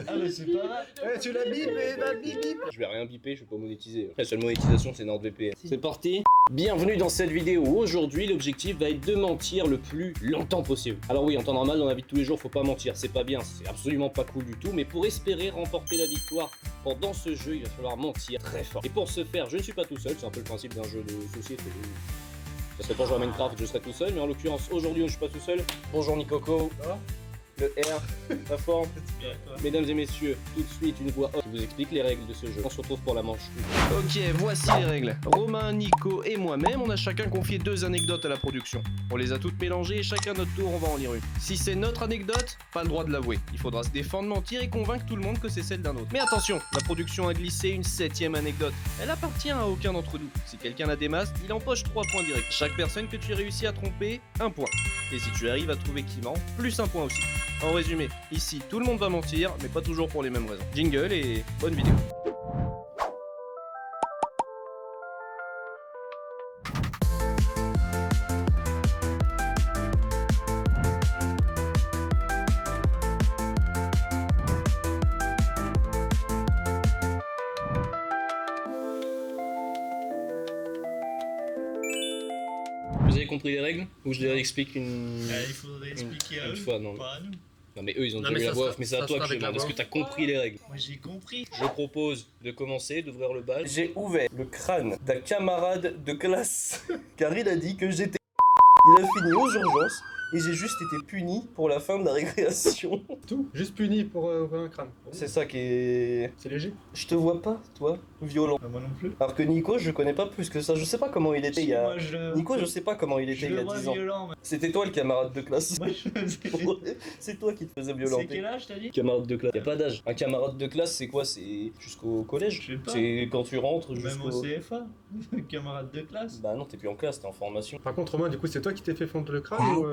Ah bah c'est pas grave. Tu l'as bipé, va bip bip. Je vais rien biper, je vais pas monétiser. La seule monétisation c'est NordVPN. C'est parti. Bienvenue dans cette vidéo. Aujourd'hui l'objectif va être de mentir le plus longtemps possible. Alors oui, en temps normal dans la vie de tous les jours faut pas mentir, c'est pas bien, c'est absolument pas cool du tout. Mais pour espérer remporter la victoire pendant ce jeu, il va falloir mentir très fort. Et pour ce faire, je ne suis pas tout seul, c'est un peu le principe d'un jeu de société. Ça serait pour jouer à Minecraft, je serais tout seul, mais en l'occurrence aujourd'hui je suis pas tout seul. Bonjour Nicoco. Le R, la forme. Mesdames et messieurs, tout de suite une voix off qui vous explique les règles de ce jeu. On se retrouve pour la manche. Ok, voici les règles. Romain, Nico et moi-même, on a chacun confié 2 anecdotes à la production. On les a toutes mélangées et chacun à notre tour, on va en lire une. Si c'est notre anecdote, pas le droit de l'avouer. Il faudra se défendre, mentir et convaincre tout le monde que c'est celle d'un autre. Mais attention, la production a glissé une 7ème anecdote. Elle appartient à aucun d'entre nous. Si quelqu'un la démasse, il empoche 3 points directs. Chaque personne que tu réussis à tromper, 1 point. Et si tu arrives à trouver qui ment, plus 1 point aussi. En résumé, ici tout le monde va mentir, mais pas toujours pour les mêmes raisons. Jingle et bonne vidéo. Vous avez compris les règles? Ou je les explique une... Il faudrait expliquer à une eux, fois, non. pas à nous. Non mais eux ils ont Non, déjà mais eu la ça voix sera- off, mais c'est à ça toi sera que je avec la demande. Est-ce voix que t'as compris les règles? Moi j'ai compris. Je propose de commencer, d'ouvrir le bal. J'ai ouvert le crâne d'un camarade de classe, car il a dit que j'étais... Il a fini aux urgences, et j'ai juste été puni pour la fin de la récréation. Tout, juste puni pour ouvrir un crâne. C'est ça qui est... C'est léger. Je te vois pas, toi, violent. Moi non plus. Alors que Nico, je connais pas plus que ça, je sais pas comment il était il y a... Moi, je... Nico, je sais pas comment il était je il y le a vois 10 ans. violent. Mais... C'était toi le camarade de classe. Moi, je... C'est toi qui te faisais C'est violenter. quel âge t'as dit? Camarade de classe. Y a pas d'âge. Un camarade de classe, c'est quoi? C'est jusqu'au collège? Je sais pas. C'est quand tu rentres Même jusqu'au... au CFA. Camarade de classe. Bah non, t'es plus en classe, t'es en formation. Par contre, Romain, du coup, c'est toi qui t'es fait fondre le crâne ou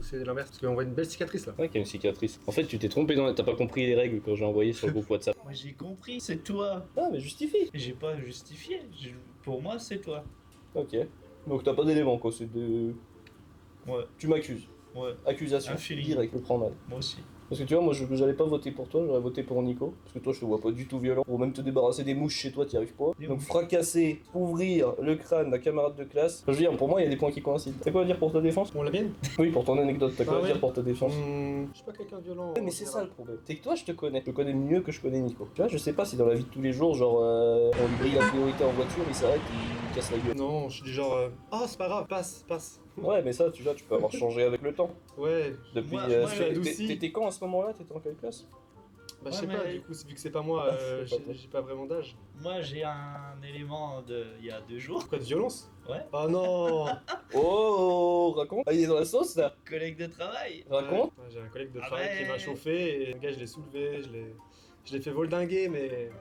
c'est l'inverse? Parce qu'on voit une belle cicatrice là. Ouais, qu'il y a une cicatrice. En fait, tu t'es trompé dans... T'as pas compris les règles quand j'ai envoyé sur le groupe WhatsApp. Moi j'ai compris, c'est toi. Ah, mais justifie. J'ai pas justifié. Pour moi c'est toi. Ok. Donc t'as pas d'éléments, quoi, c'est de... Ouais, Tu m'accuses. ouais. Accusation Un feeling. directe, je le prends mal. Moi aussi. Parce que tu vois, moi j'allais pas voter pour toi, j'aurais voté pour Nico. Parce que toi je te vois pas du tout violent. Pour même te débarrasser des mouches chez toi, t'y arrives pas. Des Donc mouches. fracasser, ouvrir le crâne d'un camarade de classe. Je veux dire, pour moi il y a des points qui coïncident. T'as quoi à dire pour ta défense? On la mienne? Oui, pour ton anecdote, t'as quoi Ah à ouais. dire pour ta défense? Je suis pas quelqu'un de violent. Ouais, mais c'est ça le problème. C'est que toi je te connais. Je te connais mieux que je connais Nico. Tu vois, je sais pas si dans la vie de tous les jours, genre, on lui brille la priorité en voiture, il s'arrête, il casse la gueule. Non, je suis du genre. Oh, c'est pas grave, passe, passe. Ouais, mais ça, tu vois, tu peux avoir changé avec le temps. Ouais, Depuis. Moi, je suis adouci. T'étais quand à ce moment-là? T'étais en quelle classe? bah je Ouais, sais pas, mais- du coup, vu que c'est pas moi, c'est pas toi. j'ai pas vraiment d'âge. Moi j'ai un élément de il y a 2 jours. Quoi, de violence? Ouais. Oh non. Oh, raconte. Ah, il est dans la sauce là. Collègue de travail. Raconte. Ouais, j'ai un collègue de Ah travail ouais. qui m'a chauffé et le gars, je l'ai soulevé, je l'ai fait voldinguer, mais.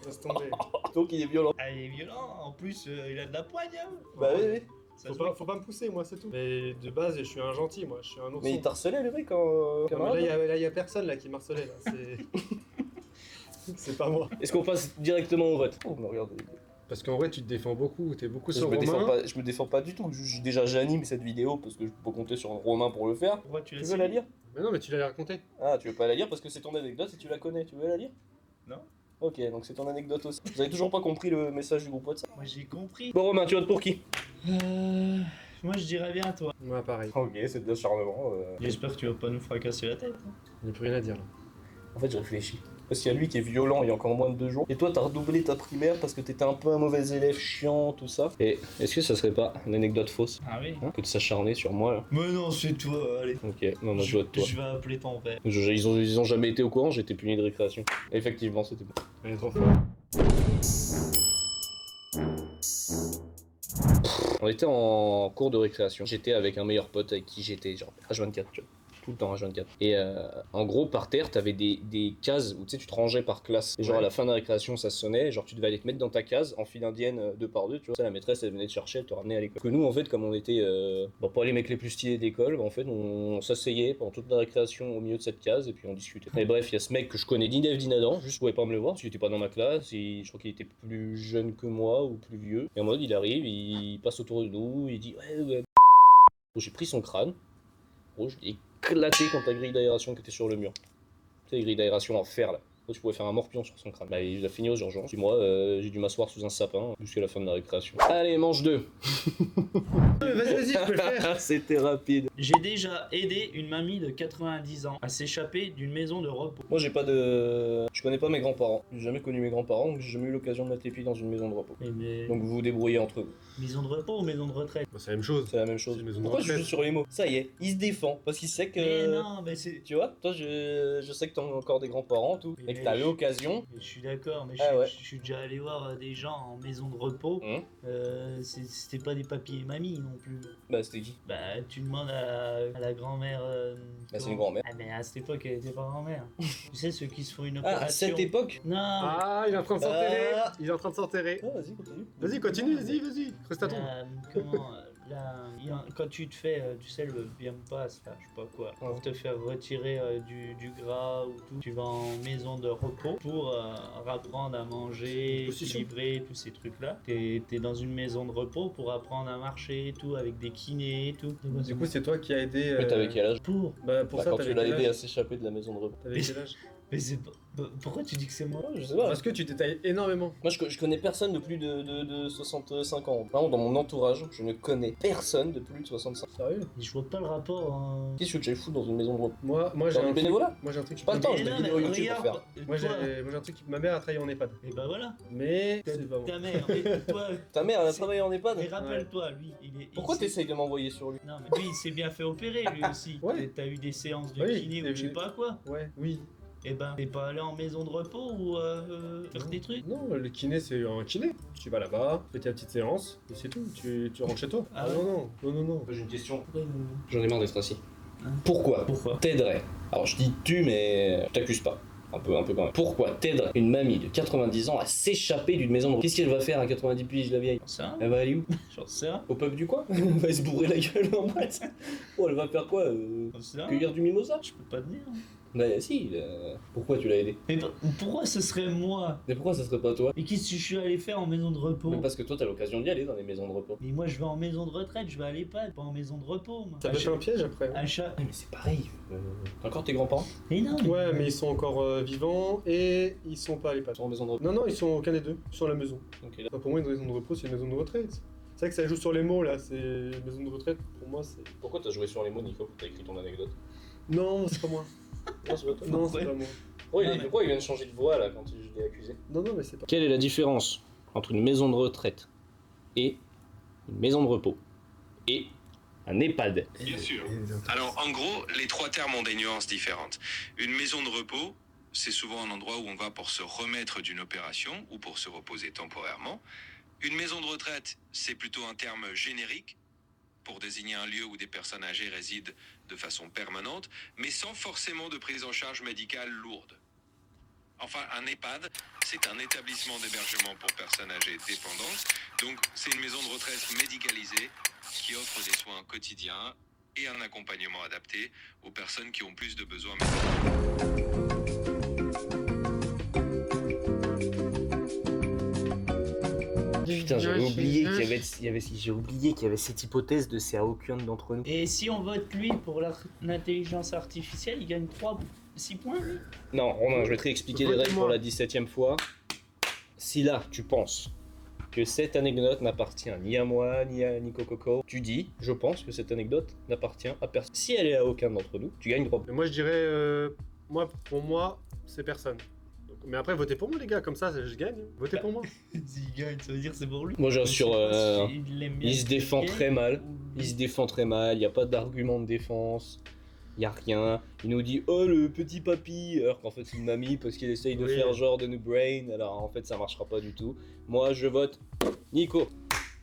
Laisse tomber. Donc il est violent. Ah, il est violent. En plus, il a de la poigne. Hein. Bah oui, oui. Ça Faut se pas, voit. faut pas me pousser, moi, c'est tout. Mais de base, je suis un gentil, moi, je suis un ourson. Mais il t'harcelait le mec en Non, mais camarade. là, y a personne là qui m'harcelait, là. C'est pas moi. Est-ce qu'on passe directement au vote? Oh, mais regarde. Parce qu'en vrai, tu te défends beaucoup, t'es beaucoup Je sur me, défends Romain. pas, je me défends pas du tout. Déjà, j'anime cette vidéo parce que je peux compter sur Romain pour le faire. Pourquoi tu Tu l'as veux la suivi? lire? Mais non, mais tu l'as raconté. Ah, tu veux pas la lire parce que c'est ton anecdote et tu la connais. Tu veux la lire? Non. Ok, donc c'est ton anecdote aussi. Vous avez toujours pas compris le message du groupe WhatsApp? Moi j'ai compris. Bon, Romain, tu votes pour qui? Moi je dirais bien toi. Moi, pareil. Ok, c'est de l'acharnement. J'espère que tu vas pas nous fracasser la tête. Hein. Il n'y a plus rien à dire là. En fait, je réfléchis. Parce qu'il y a lui qui est violent il y a encore moins de 2 jours. Et toi, t'as redoublé ta primaire parce que t'étais un peu un mauvais élève chiant, tout ça. Et est-ce que ça serait pas une anecdote fausse Ah oui. que de s'acharner sur moi là? Mais non, c'est toi, allez. Ok, non, moi je vote toi. Je vais appeler ton père. Ils ont jamais été au courant, j'étais puni de récréation. Effectivement, c'était bon. Elle est trop forte. On était en cours de récréation. J'étais avec un meilleur pote avec qui j'étais genre H24, tu vois. Tout le temps H24. Et en gros, par terre, t'avais des cases où tu sais, tu te rangeais par classe. Et genre Ouais. à la fin de la récréation, ça sonnait. Genre tu devais aller te mettre dans ta case en file indienne 2 par 2. Tu vois, ça, la maîtresse, elle venait te chercher, elle te ramenait à l'école. Que nous, en fait, comme on était pas les mecs les plus stylés d'école, bah, en fait, on s'asseyait pendant toute la récréation au milieu de cette case et puis on discutait. Et bref, il y a ce mec que je connais ni d'Ève ni d'Adam, juste je pouvais pas me le voir parce qu'il était pas dans ma classe. Je crois qu'il était plus jeune que moi ou plus vieux. Et en mode, il arrive, il passe autour de nous, il dit ouais. J'ai pris son crâne. Gros, je l'ai éclaté contre la grille d'aération qui était sur le mur. sais, les grilles d'aération en fer là. Tu pouvais faire un morpion sur son crâne. Bah, il a fini aux urgences. Puis moi, j'ai dû m'asseoir sous un sapin jusqu'à la fin de la récréation. Allez, mange 2. Vas-y, je peux le faire. C'était rapide. J'ai déjà aidé une mamie de 90 ans à s'échapper d'une maison de repos. Moi, j'ai pas de. Je connais pas mes grands-parents. J'ai jamais connu mes grands-parents, donc j'ai jamais eu l'occasion de mettre les pieds dans une maison de repos. Mais Donc vous vous débrouillez entre vous. maison de repos ou maison de retraite? Bah, c'est la même chose. C'est la même chose. C'est une maison de Pourquoi je retraite. joue sur les mots? Ça y est, il se défend parce qu'il sait que. Mais non, mais c'est. Tu vois, toi, je sais que t'as encore des grands-parents, tout, Mais et que t'as l'occasion. Je suis d'accord, mais Ah ouais. je suis déjà allé voir des gens en maison de repos. C'était pas des papiers et mamies non plus. Bah, c'était qui? Bah, tu demandes à la grand-mère. Bah, c'est une grand-mère. Ah, mais à cette époque, elle était pas grand-mère. Tu sais, ceux qui se font une Ah, opération. à cette époque? Non, Ah, il est en train de s'enterrer. Ah. Il est en train de s'enterrer. Ah, vas-y, continue. Vas-y, continue, vas-y. Reste à ton. comment. Quand tu te fais, tu sais, le bien passe, là, je sais pas quoi, pour te faire retirer du gras ou tout, tu vas en maison de repos pour apprendre à manger, Position. équilibrer, tous ces trucs-là. T'es dans une maison de repos pour apprendre à marcher et tout, avec des kinés et tout. Du coup, c'est toi qui as aidé. Mais t'avais quel âge? Pour. Bah, pour Bah, ça, quand t'avais tu l'as quel aidé à âge s'échapper de la maison de repos. T'avais quel âge Mais c'est pas. Pourquoi tu dis que c'est moi? Je sais pas. Parce que tu détailles énormément. Moi, je connais personne de plus de 65 ans. Vraiment, dans mon entourage, je ne connais personne de plus de 65 ans. Sérieux? Je vois pas le rapport. Hein. Qu'est-ce que tu fais foutre dans une maison de repos? Moi j'ai Dans un du truc. bénévolat? Moi j'ai un truc. J'ai pas le temps, Mais j'ai des non, vidéos mais YouTube regarde, pour faire. Moi toi, j'ai un truc. Ma mère a travaillé en EHPAD. et bah voilà. Mais c'est pas bon. Ta mère, mais toi. Ta mère, elle a C'est- travaillé en EHPAD? Mais rappelle-toi, lui, Pourquoi il- t'essayes de m'envoyer sur lui? Non, mais lui, il s'est bien fait opérer, lui aussi. Ouais. T'as eu des séances de Oui, kiné t'as ou je sais vu. pas quoi. Ouais, oui. Eh ben, t'es pas allé en maison de repos ou faire tes trucs? Non, le kiné c'est un kiné. Tu vas là-bas, fais ta petite séance, et c'est tout. Tu rentres chez toi. Ah ouais. Non. J'ai une question. Pourquoi J'en ai marre d'être assis. Hein? Pourquoi Pourquoi? t'aiderais? Alors je dis tu, mais je t'accuse pas. Un peu quand même. Pourquoi t'aiderais une mamie de 90 ans à s'échapper d'une maison de repos? Qu'est-ce qu'elle va faire à 90 piges, la vieille? J'en sais rien. Elle va aller où? J'en sais rien. Au pub du coin? Elle va se bourrer la gueule en boîte. Oh, elle va faire quoi? J'en sais rien. Cueillir du mimosa? Je peux pas te dire. Bah si, pourquoi tu l'as aidé? Mais pourquoi ce serait moi? Mais pourquoi ça serait pas toi? Et qu'est-ce que je suis allé faire en maison de repos? Mais parce que toi t'as l'occasion d'y aller dans les maisons de repos. Mais moi, je vais en maison de retraite, je vais à l'EHPAD, pas en maison de repos, moi. Ça peut faire un piège après. Achat. Ouais, mais c'est pareil. T'as encore tes grands-parents? Mais non, Ouais, mais ils sont encore vivants et ils sont pas à l'EHPAD. Ils sont en maison de repos. Non, ils sont aucun des deux. Ils sont à la maison. Ok, là. Enfin, pour moi, une maison de repos, c'est une maison de retraite. C'est vrai que ça joue sur les mots là. C'est maison de retraite. Pour moi, c'est. Pourquoi t'as joué sur les mots, Nico, quand t'as écrit ton anecdote? Non, c'est pas moi. Non, c'est pas toi. Non, c'est pas moi. Pourquoi il vient de changer de voix là quand je l'ai accusé? Non, mais c'est pas. Quelle est la différence entre une maison de retraite et une maison de repos et un EHPAD? Bien sûr. Alors, en gros, les trois termes ont des nuances différentes. Une maison de repos, c'est souvent un endroit où on va pour se remettre d'une opération ou pour se reposer temporairement. Une maison de retraite, c'est plutôt un terme générique pour désigner un lieu où des personnes âgées résident de façon permanente, mais sans forcément de prise en charge médicale lourde. Enfin, un EHPAD, c'est un établissement d'hébergement pour personnes âgées dépendantes, donc c'est une maison de retraite médicalisée qui offre des soins quotidiens et un accompagnement adapté aux personnes qui ont plus de besoins médicaux. Putain, j'avais oublié qu'il y avait cette hypothèse de c'est à aucun d'entre nous. Et si on vote lui pour l'intelligence artificielle, il gagne 6 points, lui? Non, Romain, je vais te réexpliquer les règles pour la 17ème fois. Si là, tu penses que cette anecdote n'appartient ni à moi, ni à Nico Coco, tu dis, je pense que cette anecdote n'appartient à personne. Si elle est à aucun d'entre nous, tu gagnes 3 points. Mais moi, je dirais. Pour moi, c'est personne. Donc, mais après, votez pour moi, les gars. Comme ça, je gagne. Votez pour moi. S'il gagne, ça veut dire que c'est pour lui. Moi, j'assure, il se défend expliquer, très mal. ou- Il se défend très mal, il n'y a pas d'argument de défense. Il n'y a rien. Il nous dit oh le petit papy, alors qu'en fait c'est une mamie parce qu'il essaye de Oui. faire genre de nous brain, alors en fait ça marchera pas du tout. Moi je vote Nico.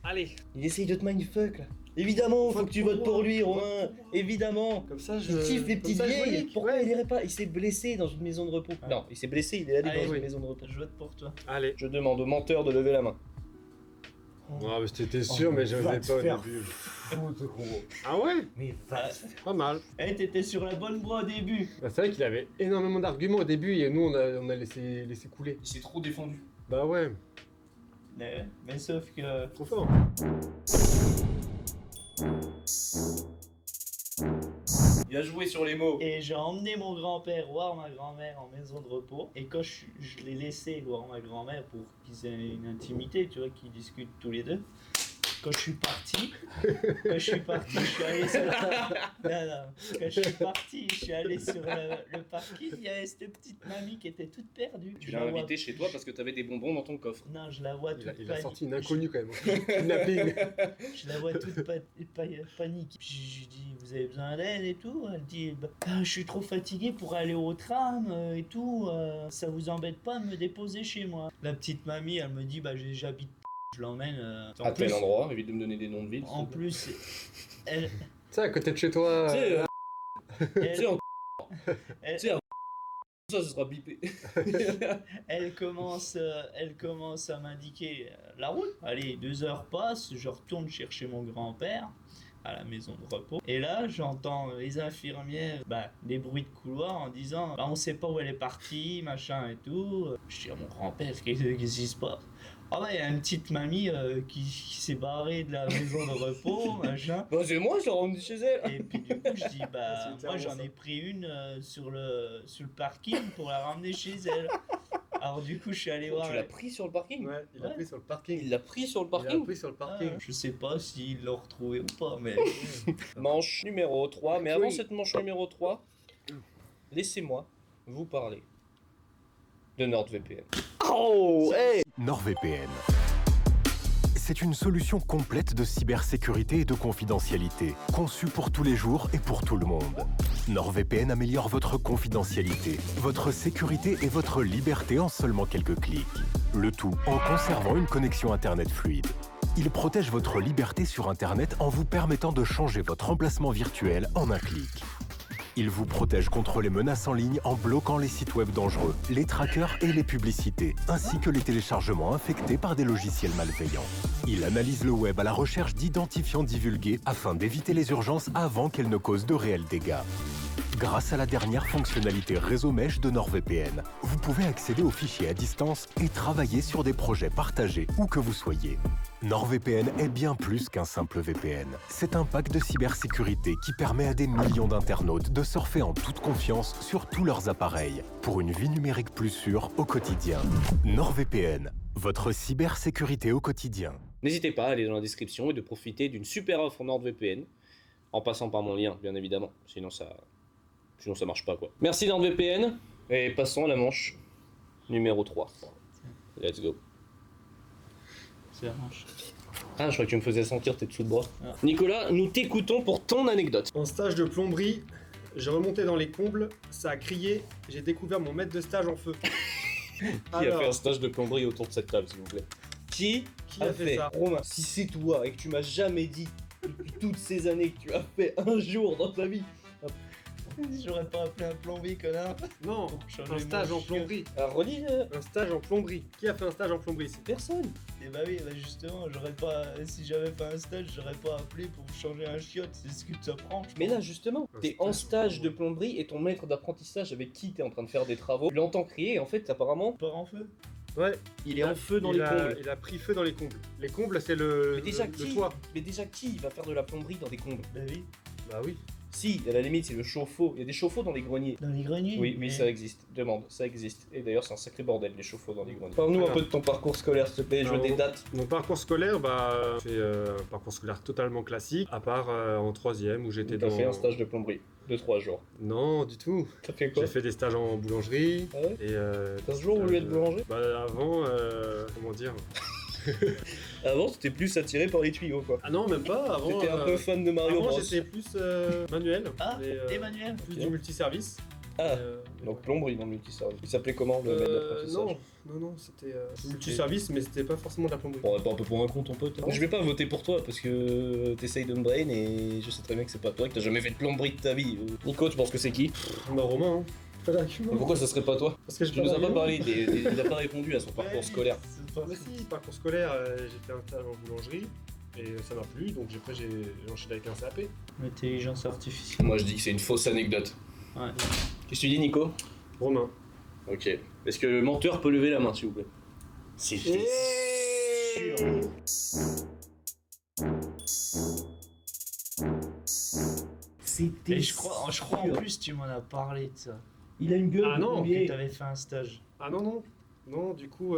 Allez. Il essaye de te mindfuck là. Évidemment, faut Vote que tu pour votes moi. pour lui, Vote Romain. pour moi. Évidemment. Comme ça, je. Il kiffe les comme petites ça, je vieilles. vote. Pourquoi Ouais. il irait pas? Il s'est blessé dans une maison de repos. Ouais. Non, il s'est blessé, il est allé Allez, dans oui. une maison de repos. Je vote pour toi. Allez. Je demande au menteur de lever la main. Ah, mais t'étais sûr, mais je va n'osais te pas au faire début. foutre, gros. Ah ouais? Mais va. Pas mal. Eh, t'étais sur la bonne voie au début. Bah, c'est vrai qu'il avait énormément d'arguments au début et nous, on a laissé couler. Il s'est trop défendu. Bah ouais, Mais sauf que. trop fort. Il a joué sur les mots. Et j'ai emmené mon grand-père voir ma grand-mère en maison de repos. Et quand je l'ai laissé voir ma grand-mère pour qu'ils aient une intimité, tu vois, qu'ils discutent tous les deux. Quand je suis parti, je suis allé sur le parking, il y avait cette petite mamie qui était toute perdue. Tu l'as invité chez toi parce que t'avais des bonbons dans ton coffre. Non, je la vois toute Il a sorti une inconnue quand même. Kidnapping. Je la vois toute panique. Puis je lui dis, vous avez besoin d'aide et tout? Elle dit, bah, je suis trop fatiguée pour aller au tram et tout. Ça vous embête pas de me déposer chez moi? La petite mamie, elle me dit, bah j'habite. Je l'emmène. À quel endroit? Évite de me donner des noms de villes. En plus, elle. Tu sais, à côté de chez toi. Tu sais, elle- ça, ce sera bipé. Elle commence à m'indiquer la route. Allez, 2 heures passent, je retourne chercher mon grand-père à la maison de repos. Et là, j'entends les infirmières, des bruits de couloir en disant, on sait pas où elle est partie, machin et tout. Je dis à mon grand-père, qu'est-ce qui se passe? Ah il y a une petite mamie qui s'est barrée de la maison de repos, machin. Bah, c'est moi, je l'ai rendu chez elle. Et puis du coup, je dis, moi j'en ai pris une sur le parking pour la ramener chez elle. Alors du coup, je suis allé voir. Tu l'as pris sur le parking? Ouais, il l'a pris sur le parking. Il l'a pris sur le Il l'a parking? pris sur le parking. Je sais pas s'ils l'ont retrouvé ou pas, mais. Manche numéro 3. Mais avant Oui. cette manche numéro 3, laissez-moi vous parler de NordVPN. Oh, hey! NordVPN. C'est une solution complète de cybersécurité et de confidentialité, conçue pour tous les jours et pour tout le monde. NordVPN améliore votre confidentialité, votre sécurité et votre liberté en seulement quelques clics. Le tout en conservant une connexion Internet fluide. Il protège votre liberté sur Internet en vous permettant de changer votre emplacement virtuel en un clic. Il vous protège contre les menaces en ligne en bloquant les sites web dangereux, les trackers et les publicités, ainsi que les téléchargements infectés par des logiciels malveillants. Il analyse le web à la recherche d'identifiants divulgués afin d'éviter les urgences avant qu'elles ne causent de réels dégâts. Grâce à la dernière fonctionnalité réseau mesh de NordVPN, vous pouvez accéder aux fichiers à distance et travailler sur des projets partagés où que vous soyez. NordVPN est bien plus qu'un simple VPN. C'est un pack de cybersécurité qui permet à des millions d'internautes de surfer en toute confiance sur tous leurs appareils pour une vie numérique plus sûre au quotidien. NordVPN, votre cybersécurité au quotidien. N'hésitez pas à aller dans la description et de profiter d'une super offre NordVPN en passant par mon lien, bien évidemment. Sinon ça marche pas, quoi. Merci NordVPN et passons à la manche numéro 3. Let's go. C'est la manche. Ah, je crois que tu me faisais sentir tes dessous de bras. Ah. Nicolas, nous t'écoutons pour ton anecdote. En stage de plomberie, j'ai remonté dans les combles, ça a crié, j'ai découvert mon maître de stage en feu. Qui a fait un stage de plomberie autour de cette table, s'il vous plaît? Qui a fait ça? Romain, si c'est toi et que tu m'as jamais dit depuis toutes ces années que tu as fait un jour dans ta vie. J'aurais pas appelé un plombier, connard. Non, changer un stage mon en plomberie. Alors redis, Un stage en plomberie. Qui a fait un stage en plomberie? C'est personne. Et bah oui, justement, j'aurais pas. Si j'avais fait un stage, j'aurais pas appelé pour changer un chiotte. C'est ce que ça prend. Mais là justement, Un t'es stage en stage de plomberie et ton maître d'apprentissage avec qui t'es en train de faire des travaux, tu l'entends crier et en fait apparemment Part en feu. Ouais. il est en feu dans les combles. Il a pris feu dans les combles. Les combles, c'est le toit. Mais déjà qui va faire de la plomberie dans des combles? Bah oui. Bah oui. Si, à la limite c'est le chauffe-eau. Il y a des chauffe-eau dans les greniers. Dans les greniers. Oui, mais ça existe. Demande, ça existe. Et d'ailleurs, c'est un sacré bordel, les chauffe-eau dans les greniers. Parle-nous un Alors. peu de ton parcours scolaire, s'il te plaît. Je veux Alors, des dates. Mon parcours scolaire, c'est un parcours scolaire totalement classique, à part en 3ème où j'étais T'as dans... fait un stage de plomberie de 3 jours. Non, du tout. T'as fait quoi? J'ai fait des stages en boulangerie. Ah ouais? Et 15 jours au lieu de boulanger? Bah avant, comment dire... Avant, t'étais plus attiré par les tuyaux, quoi. Ah non, même pas. Avant, T'étais un peu fan de Mario avant Bros. j'étais plus manuel. Ah, et, Emmanuel. plus du multiservice. Ah, Mais donc plomberie dans le multiservice. Il s'appelait comment le maître d'apprentissage? non, c'était multiservice, mais c'était pas forcément de la plomberie. On va pas un peu pour un con ton pote. Je vais pas voter pour toi parce que t'essayes de me brain et je sais très bien que c'est pas toi, que t'as jamais fait de plomberie de ta vie. Nico, tu penses que c'est qui? Bah Romain, hein. Pas d'argument. Pourquoi ça serait pas toi? Parce que Tu nous as pas parlé, il a pas répondu à son parcours scolaire. Mais si, parcours scolaire, j'ai fait un stage en boulangerie et ça m'a plu, donc après j'ai enchaîné avec un CAP. L'intelligence artificielle. Moi je dis que c'est une fausse anecdote. Ouais. Qu'est-ce que tu dis, Nico? Romain. Ok. Est-ce que le menteur peut lever la main, s'il vous plaît? C'est sûr. C'était Et je crois en plus tu m'en as parlé de ça. Il a une gueule Ah de non, plombier. Que t'avais fait un stage. Ah non, du coup,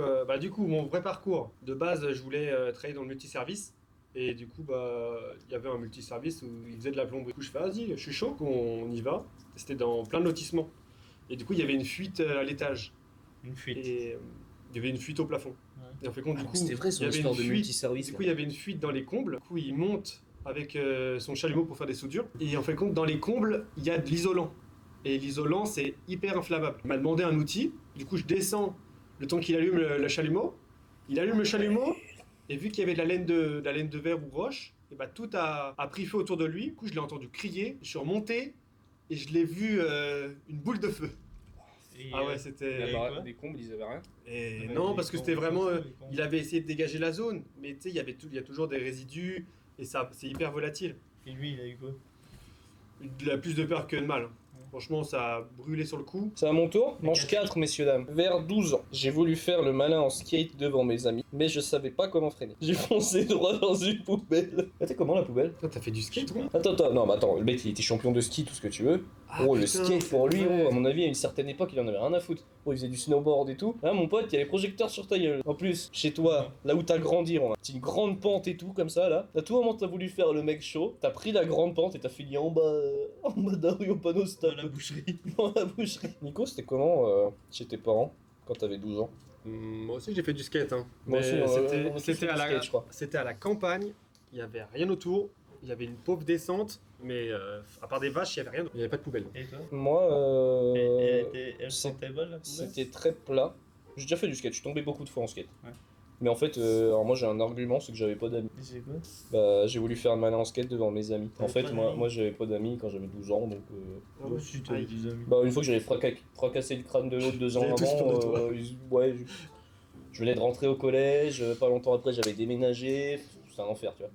mon vrai parcours, de base, je voulais travailler dans le multiservice. Et du coup, il y avait un multiservice où il faisait de la plomberie. Du coup, je fais, vas-y, je suis chaud, on y va. C'était dans plein de lotissements. Et du coup, il y avait une fuite à l'étage. Une fuite. Et il y avait une fuite au plafond. Ouais. Et en fait, compte, du coup, C'était vrai il y son avait histoire une de fuite. multiservice. Du coup, il y avait une fuite dans les combles. Du coup, il monte avec son chalumeau pour faire des soudures. Et en fait, compte, dans les combles, il y a de l'isolant. Et l'isolant, c'est hyper inflammable. Il m'a demandé un outil. Du coup, je descends le temps qu'il allume le chalumeau. Il allume le chalumeau. Et vu qu'il y avait de la laine de verre ou roche, et tout a pris feu autour de lui. Du coup, je l'ai entendu crier. Je suis remonté et je l'ai vu une boule de feu. Et, Ah ouais, et c'était. quoi Des combles, ils avaient rien. Et Ouais, non, les parce que cons, c'était vraiment. les cons. Il avait essayé de dégager la zone, mais tu sais, il y a toujours des résidus et ça, c'est hyper volatile. Et lui, il a eu quoi? Il a plus de peur que de mal. Franchement, ça a brûlé sur le coup. C'est à mon tour. Manche 4, messieurs, dames. Vers 12 ans, j'ai voulu faire le malin en skate devant mes amis, mais je savais pas comment freiner. J'ai foncé droit dans une poubelle. T'es comment la poubelle? Toi, t'as fait du skate, toi? Attends, non, mais attends, le mec il était champion de ski, tout ce que tu veux. Ah, Oh, le putain, skate pour lui, ouais. oh, à mon avis, à une certaine époque, il en avait rien à foutre. Oh, il faisait du snowboard et tout. Là, mon pote, il y a les projecteurs sur ta gueule. En plus, chez toi, là où t'as grandi, c'est une grande pente et tout, comme ça, là. À tout moment, t'as voulu faire le mec chaud, t'as pris la grande pente et t'as fini en bas d'un rue au panneau Dans stop. la boucherie. Dans la boucherie. Nico, c'était comment chez tes parents quand t'avais 12 ans? Moi aussi, j'ai fait du skate. Hein. Moi Mais aussi, c'était on a tous c'était fait à du la skate, je crois. c'était à la campagne. Il y avait rien autour. Il y avait une pauvre descente, mais à part des vaches, il y avait rien. Il n'y avait pas de poubelle. Et toi? Moi, Elle sentait bonne la poubelle? c'était très plat. J'ai déjà fait du skate, je suis tombé beaucoup de fois en skate. Ouais. Mais en fait, alors moi j'ai un argument, c'est que j'avais pas d'amis. C'est quoi? Bah, j'ai voulu faire un malin en skate devant mes amis. En T'avais fait, pas moi, d'amis? moi j'avais pas d'amis quand j'avais 12 ans, donc. Moi aussi, t'avais des amis. Bah, une fois que j'avais fracassé le crâne de l'autre 2 ans Ils avaient tous peur de avant, toi. ouais, je venais de rentrer au collège, pas longtemps après j'avais déménagé, c'était un enfer, tu vois.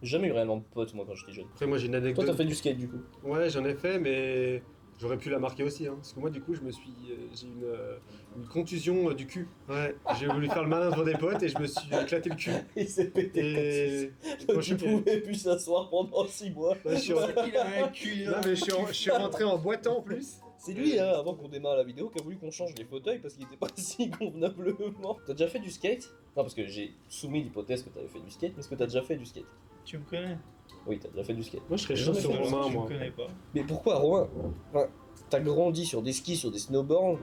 J'ai jamais eu réellement de potes moi quand j'étais jeune. Après, moi, j'ai une Toi anecdote. t'as fait du skate du coup? Ouais, j'en ai fait, mais j'aurais pu la marquer aussi. Hein, parce que moi, du coup, j'ai une contusion du cul. Ouais, j'ai voulu faire le malin devant des potes et je me suis éclaté le cul. Il s'est pété Et comme ça. Tu pouvais plus s'asseoir pendant 6 mois. Là, je suis Il avait un cul. Non, mais je suis rentré en boitant en plus. C'est lui, hein, avant qu'on démarre la vidéo, qui a voulu qu'on change les fauteuils parce qu'il était pas si convenablement. T'as déjà fait du skate? Non, parce que j'ai soumis l'hypothèse que t'avais fait du skate, mais est-ce que t'as déjà fait du skate? Tu me connais? Oui, t'as déjà fait du skate. Moi, je serais J'ai chaud jamais sur fait de Romain, Je moi. me connais pas. Mais pourquoi, Romain? Enfin, t'as grandi sur des skis, sur des snowboards.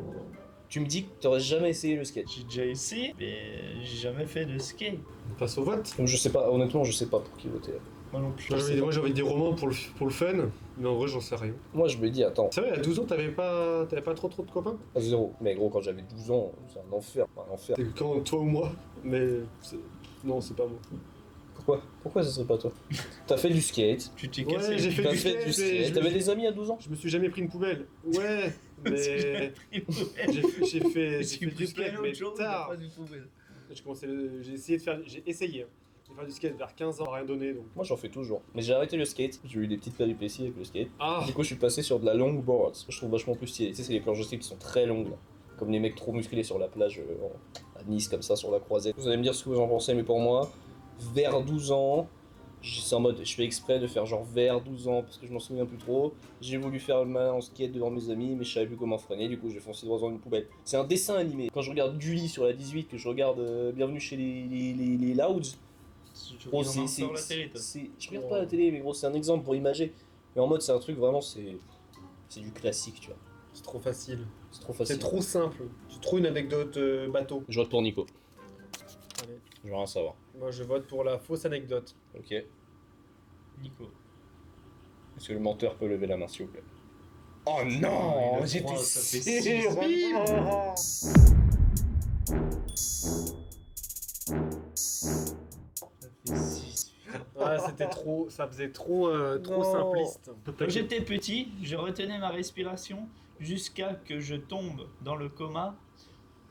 Tu me dis que t'aurais jamais essayé le skate. J'ai déjà essayé, mais j'ai jamais fait de skate. On passe au vote. Donc je sais pas, honnêtement, je sais pas pour qui voter. Moi non plus. Moi, j'ai envie de dire Romain pour le fun, mais en vrai, j'en sais rien. Moi, je me dis, attends, C'est vrai, à 12 ans, t'avais pas trop de copains? à 0. Mais gros, quand j'avais 12 ans, c'est un enfer, un enfer. C'est quand toi ou moi, mais non, c'est pas moi. Pourquoi ça serait pas toi? T'as fait du skate, Tu t'es Ouais, cassé. j'ai fait t'as du fait skate, du mais skate. je T'avais me- des amis à 12 ans? Je me suis jamais pris une poubelle. Ouais, mais j'ai fait du skate, mais tard. J'ai essayé de faire, j'ai essayé de faire du skate vers 15 ans, rien donné donc. Moi, j'en fais toujours. Mais j'ai arrêté le skate, j'ai eu des petites péripéties avec le skate. Ah, Du coup, je suis passé sur de la longboard, ce que je trouve vachement plus stylé. Tu sais, c'est les planches de skate qui sont très longues, là. Comme les mecs trop musclés sur la plage à Nice, comme ça, sur la croisette. Vous allez me dire ce que vous en pensez, mais pour moi, vers 12 ans, c'est en mode, je fais exprès de faire genre vers 12 ans, parce que je m'en souviens plus trop. J'ai voulu faire le malin en skate devant mes amis, mais je savais plus comment freiner, du coup j'ai foncé droit dans une poubelle. C'est un dessin animé. Quand je regarde Gulli sur la 18, que je regarde Bienvenue chez les Louds, gros, Tu regardes encore la télé, toi. je regarde pas la télé, mais gros, c'est un exemple pour imager. Mais en mode, c'est un truc vraiment, c'est du classique, tu vois. c'est trop facile. C'est trop facile. C'est trop simple. C'est trop une anecdote bateau. Je vote pour Nico. Allez. Je veux rien savoir. Moi, je vote pour la fausse anecdote. Ok. Nico. Est-ce que le menteur peut lever la main, s'il vous plaît? Oh il non, a j'étais trois, ça fait sûr. Ça fait 6. Ouais, c'était trop, ça faisait trop Non. simpliste. Quand j'étais petit, je retenais ma respiration jusqu'à que je tombe dans le coma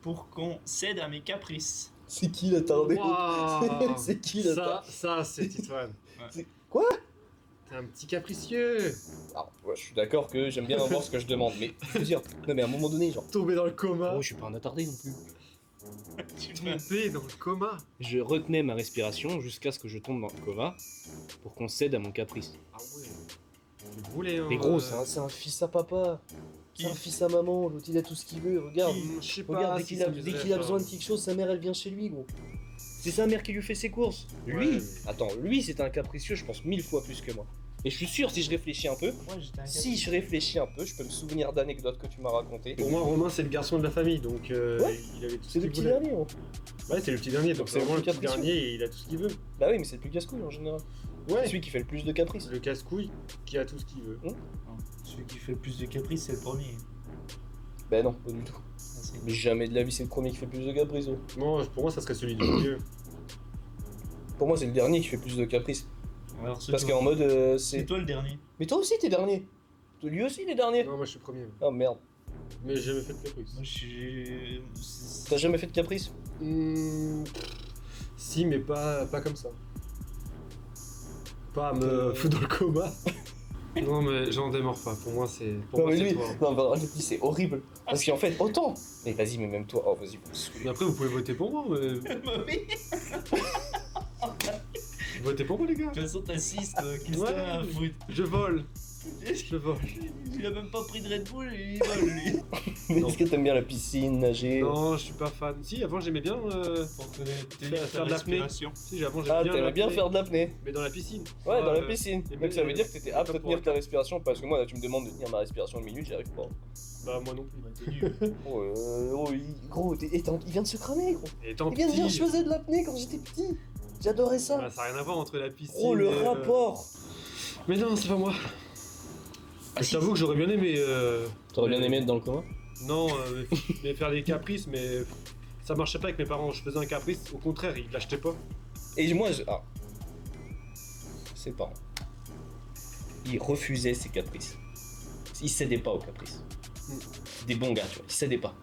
pour qu'on cède à mes caprices. C'est qui l'attardé? Waouh. C'est qui là? Ça, c'est Titoine. C'est- quoi? T'es un petit capricieux. Alors, ouais, je suis d'accord que j'aime bien avoir ce que je demande, mais je veux dire, non mais à un moment donné, genre, Tombé dans le coma. oh, je suis pas un attardé non plus. Tombé dans le coma. Je retenais ma respiration jusqu'à ce que je tombe dans le coma pour qu'on cède à mon caprice. Ah ouais. Vous voulez, hein. Mais gros, c'est un fils à papa. C'est un fils à maman, l'autre il a tout ce qu'il veut, regarde. Je sais pas. Regarde, dès si qu'il a, ça dès m'aiderait, qu'il a enfin. besoin de quelque chose, sa mère elle vient chez lui, gros. C'est sa mère qui lui fait ses courses. Ouais, Lui, mais- attends, lui c'est un capricieux, je pense 1000 fois plus que moi. Et je suis sûr, si je réfléchis un peu, Moi, j'étais un si je réfléchis un peu, je peux me souvenir d'anecdotes que tu m'as racontées. Pour moi, Romain, c'est le garçon de la famille, donc Ouais. il avait tout ce C'est le qu'il petit voulait. dernier, gros. Ouais, c'est le petit dernier, donc Donc c'est c'est vraiment le le plus petit capricieux. dernier et il a tout ce qu'il veut. Bah oui, mais c'est le plus casse-couille en général. Ouais. C'est celui qui fait le plus de caprices. Le casse-couille qui a tout ce qu'il veut. Celui qui fait le plus de caprices, c'est le premier. Bah non, pas du tout. Ah, c'est- Mais jamais de la vie, c'est le premier qui fait le plus de caprices. Gros. Non, pour moi, ça serait celui du milieu. Pour moi, c'est le dernier qui fait plus de caprices. Alors, c'est Parce toi. qu'en mode, C'est c'est. toi le dernier. Mais toi aussi, t'es dernier. Lui aussi, il est dernier. Non, moi, je suis premier. Oh merde. Mais j'ai jamais fait de caprice. Moi, je suis. T'as jamais fait de caprice? Si, mais pas comme ça. Pas à me foutre dans le coma. Non, mais j'en démords pas. Pour moi, c'est. Pour Non, moi, mais c'est lui, toi. non, bah, lui, c'est horrible. Parce qu'en fait, autant. Mais vas-y, mais même toi. Oh, vas-y. Mais après, vous pouvez voter pour moi. Mais... Votez pour moi, les gars. De toute façon, t'as 6, qui se Ouais. tient à foutre. Je vole. Je vole. Il a même pas pris de Red Bull et il vole, lui. Mais Non. est-ce que t'aimes bien la piscine, nager? Non, je suis pas fan. Si, avant, j'aimais bien. Pour faire de l'apnée. respiration. Si, avant, Ah, j'aimais bien. t'aimais bien l'apnée. faire de l'apnée? Mais dans la piscine. Ouais, dans la Euh, piscine. et Donc ça veut mais- dire que t'étais apte à comme pour tenir ta un- respiration. Parce que moi, là, tu me demandes de tenir ma respiration une minute, j'y arrive pas. Bah, moi non plus. Bah, t'es nul. Gros, il vient de se cramer, gros. Et tant Il vient de dire, petit. je faisais de l'apnée quand j'étais petit. J'adorais ça. Bah, ça n'a rien à voir entre la piscine. Oh, le et, rapport. Mais non, c'est pas moi. Ah, je si. t'avoue que j'aurais bien aimé. T'aurais bien aimé être dans le coma? Non, mais faire des caprices, mais ça marchait pas avec mes parents. Je faisais un caprice, au contraire, ils l'achetaient pas. Et moi, ah. Ses parents. Ils refusaient ses caprices. Ils cédaient pas aux caprices. Des bons gars, tu vois, ils cédaient pas.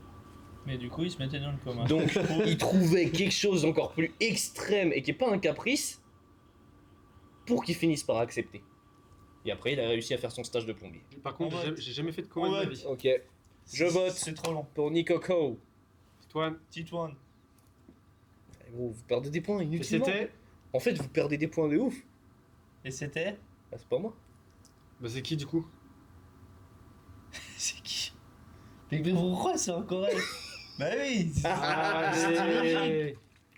Mais du coup, il se mettait dans le coma. Donc, ils trouvaient quelque chose d'encore plus extrême et qui est pas un caprice pour qu'ils finissent par accepter. Et après, il a réussi à faire son stage de plombier. Par contre, On vote. j'ai jamais fait de coma On de ma vote. vie. Ok. Je vote C'est trop long. pour Nicoco. Toi, Titouan. Gros, vous perdez des points et inutilement. c'était. En fait, vous perdez des points de ouf. Et c'était Ah, c'est pas moi. Bah, c'est qui du coup? C'est qui? Mais pourquoi c'est encore elle? Bah oui, Allez.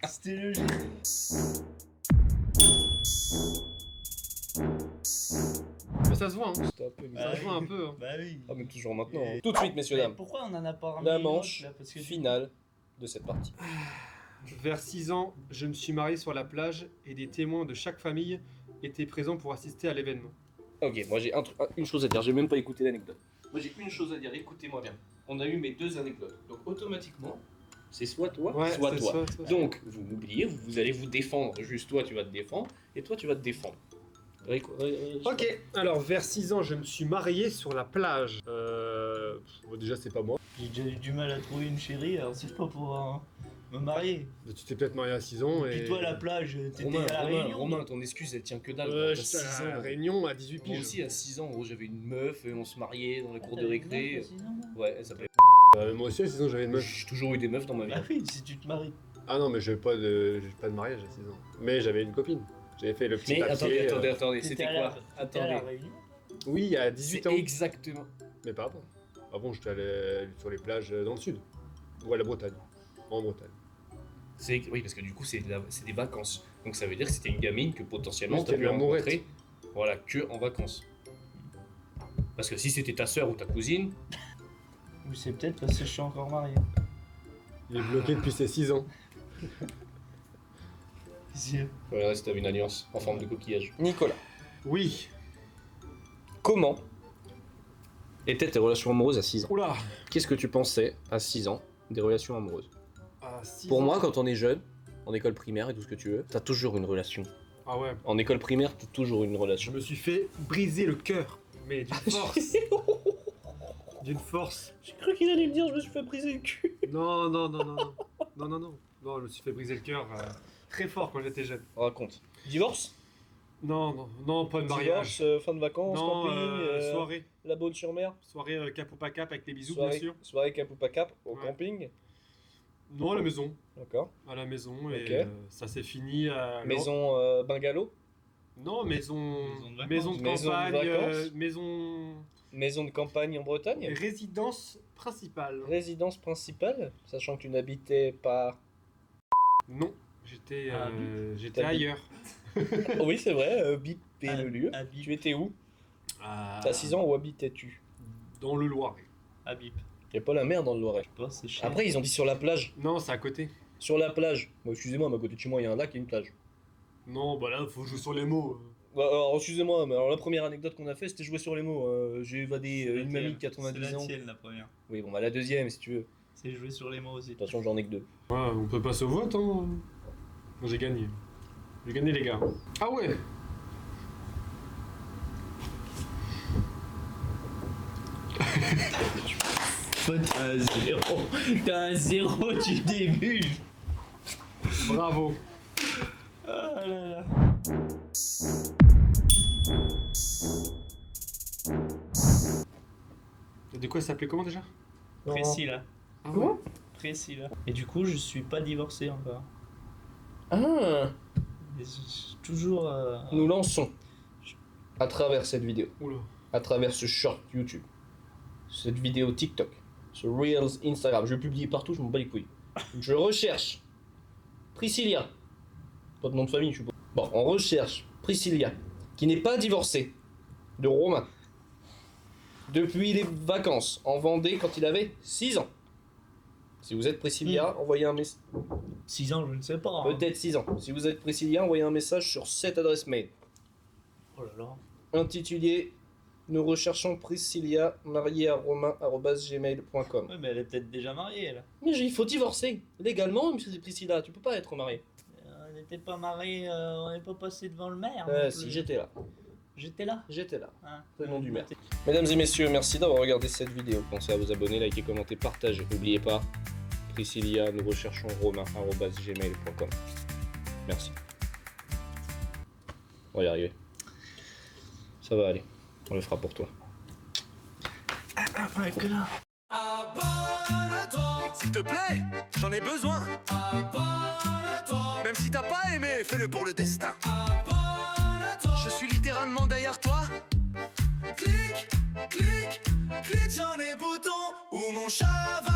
c'était logique. Mais ça se voit, hein. C'était un peu Ça se voit un peu. Hein. Bah oui. Ah, mais toujours maintenant. Et- hein. Tout de suite, messieurs, Mais dames. pourquoi on en a pas ramené La une autre, manche là, parce que finale de cette partie. Vers 6 ans, je me suis marié sur la plage et des témoins de chaque famille étaient présents pour assister à l'événement. Ok, moi j'ai une chose à dire, j'ai même pas écouté l'anecdote. Moi j'ai une chose à dire, écoutez-moi bien. On a eu mes deux anecdotes. Donc automatiquement, c'est soit toi, soit c'est toi. soit. Donc, vous m'oubliez, vous allez vous défendre. Juste toi, tu vas te défendre. Et toi, tu vas te défendre. Ok, alors vers 6 ans, je me suis marié sur la plage. Bon, déjà, c'est pas moi. J'ai déjà eu du mal à trouver une chérie, alors c'est pas pour me marier. Tu t'es peut-être marié à 6 ans. Et puis toi, la plage, t'étais Romain, à la Réunion. Romain, ton excuse, elle tient que dalle. Ouais, T'as j'étais 6 à la ans. Réunion à 18 Moi piges. aussi, à 6 ans, gros, j'avais une meuf et on se mariait dans les cours de T'avais récré. une meuf aussi, non Ouais, elle s'appelait. Moi aussi à 6 ans, j'avais une meuf. J'ai toujours eu des meufs dans ma vie. Bah oui, si tu te maries. Ah non, mais j'ai pas de mariage à 6 ans. Mais j'avais une copine. J'avais fait le petit Mais papier. attendez, T'étais c'était à la- quoi t'étais à la Attendez. Réunion. Oui, à 18 C'est ans. exactement. Mais pas avant. Avant, j'étais allé sur les plages dans le sud. Ou à la Bretagne. En Bretagne. Oui, parce que du coup, c'est des vacances. Donc ça veut dire que c'était une gamine que potentiellement Oui, t'as c'était pu une amourette. rencontrer. Voilà, que en vacances. Parce que si c'était ta sœur ou ta cousine, Ou c'est peut-être parce que je suis encore marié. Il est bloqué depuis ses 6 ans. voilà, si t'avais une alliance en forme de coquillage. Nicolas, Oui. comment étaient tes relations amoureuses à 6 ans? Oula. Qu'est-ce que tu pensais à 6 ans des relations amoureuses? À 6 Pour ans. moi, quand on est jeune, en école primaire et tout ce que tu veux, t'as toujours une relation. Ah ouais. En école primaire, t'as toujours une Je relation. me suis fait briser le cœur. Mais d'une force. D'une force. J'ai cru qu'il allait me dire je me suis fait briser le cul. Non, non, non, non, non. Non, non, non. Non, je me suis fait briser le cœur très fort quand j'étais jeune. Raconte. Divorce? Non, non, non, pas de mariage. Divorce, fin de vacances, Non, camping, soirée. la Baule sur mer, Soirée cap ou pas cap avec les bisous, soirée, bien sûr. soirée cap ou pas cap au Ouais. camping. Non, à la maison. D'accord. À la maison. Ok. Et ça s'est fini à. Maison bungalow. Non, maison Maison de maison de Maison de campagne, vacances. maison Maison de campagne en Bretagne. résidence principale. Résidence principale, sachant que tu n'habitais pas. Non, j'étais Ah, j'étais t'habites- ailleurs. Oh oui, c'est vrai, bip et le lieu. Habib. Tu étais où? À- T'as 6 ans, où habitais-tu? Dans le Loiret. Habib. Y'a pas la mer dans le Loiret. Bon, c'est cher. Après, ils ont dit sur la plage. Non, c'est à côté. Sur la plage. Bon, excusez-moi, mais à côté de chez moi, il y a un lac et une plage. Non, bah là, faut jouer sur les mots. Bah, alors, excusez-moi, mais alors la première anecdote qu'on a fait, c'était jouer sur les mots. J'ai évadé C'est la une mamie de tienne. 90 C'est la ans. tienne, la première. Oui, bon, bah la deuxième, si tu veux. De C'est jouer sur les mots aussi. toute façon, j'en ai que 2. Ouais, on peut passer au vote, hein. J'ai gagné. J'ai gagné, les gars. Ah ouais. Toi, t'as un zéro. T'as un zéro du début. Bravo. Ah là là. De quoi ça s'appelait comment déjà? Précis là. Ah Comment? Précis là. Et du coup, je suis pas divorcé encore. Ah, Et je- toujours. nous lançons, à travers cette vidéo, Oula. à travers ce short YouTube, cette vidéo TikTok, ce Reels Instagram, je vais publier partout, je m'en bats les couilles. Je recherche Priscilla, pas de nom de famille, je suppose. Bon, on recherche Priscilla, qui n'est pas divorcée, de Romain, depuis les vacances en Vendée quand il avait 6 ans. Si vous êtes Priscilla, envoyez un message. 6 ans, je ne sais pas. hein. Peut-être 6 ans. Si vous êtes Priscilla, envoyez un message sur cette adresse mail. Oh là là. Intitulé Nous recherchons Priscilla mariée à romain@gmail.com. Ouais, mais elle est peut-être déjà mariée, elle. Mais il faut divorcer. Légalement, monsieur Priscilla, tu peux pas être marié. On n'était pas mariés, on n'est pas passé devant le maire. non plus. Si j'étais là. J'étais là. J'étais là. Hein. C'est le nom du maire. Mesdames et messieurs, merci d'avoir regardé cette vidéo. Pensez à vous abonner, liker, commenter, partager. N'oubliez pas, Priscilla, nous recherchons romain@gmail.com. Merci. On va y arriver. Ça va aller. On le fera pour toi. Ouais, que là. Abonne-toi, s'il te plaît, j'en ai besoin. Abonne-toi, même si t'as pas aimé, fais-le pour le destin. Abonne-toi, je suis littéralement derrière toi. Clique, clique, clique sur les boutons où mon chat va.